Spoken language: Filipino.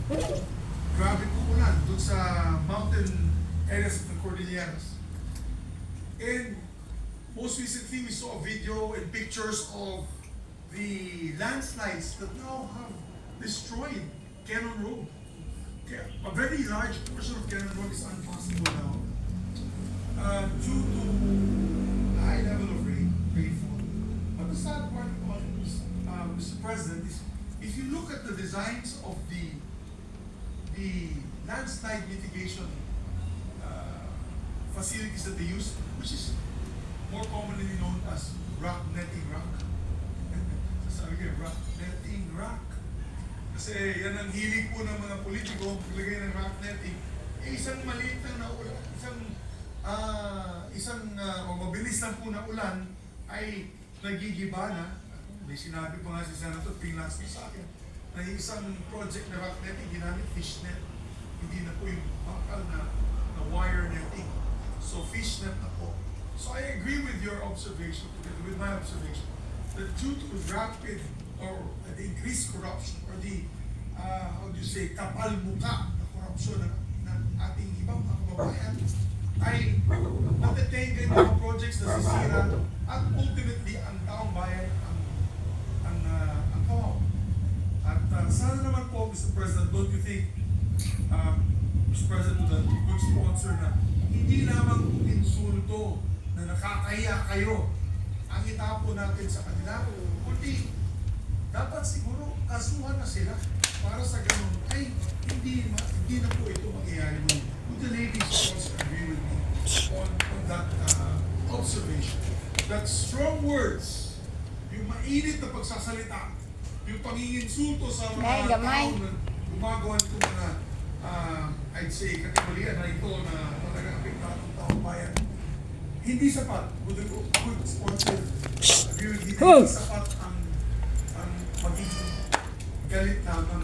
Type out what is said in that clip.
grabe po ulan dun sa mountain areas of the Cordilleras. And most recently, we saw a video and pictures of the landslides that now have destroyed Cannon Road. A very large portion of Cannon Road is unpassable now due to high level of rainfall. But the sad part about it, Mr. President, is if you look at the designs of the landslide mitigation facilities that they use, which is more commonly known as rock netting rock. Sasabi kayo, rock netting rock. Kasi yan ang hilig po ng mga politiko, paglagay ng rock netting. Eh, isang maliit lang na ulan, mabilis lang po na ulan ay nagigiba na. May sinabi pa nga si Senator Ping last week sa akin na yung isang project na rock netting ginamit fishnet. Hindi na po yung bakal na wire netting. So fishnet na po. So I agree with your observation, with my observation, that due to rapid or the increased corruption or the, how do you say, kapal muka na korupsyon ng ating ibang mga kababayan, ay natatain din mga projects na sisira at ultimately ang taong bayan ang kawaw. At sana naman po, Mr. President, don't you think, Mr. President, the good sponsor na hindi lamang insulto na nakakahiya kayo ang itapo natin sa kanila, kundi dapat siguro kasuhan na sila para sa ganun ay hindi na po ito mangyayari. Would the ladies also agree with me on that observation? That strong words, yung mainit na pagsasalita, yung panginginsulto sa mga tao na gumagawa nito mga I'd say kategorya na ito na talaga apektado ng taong bayan, hindi sapat. Would the good sponsor agree with me? Hindi sapat ang magiging galit naman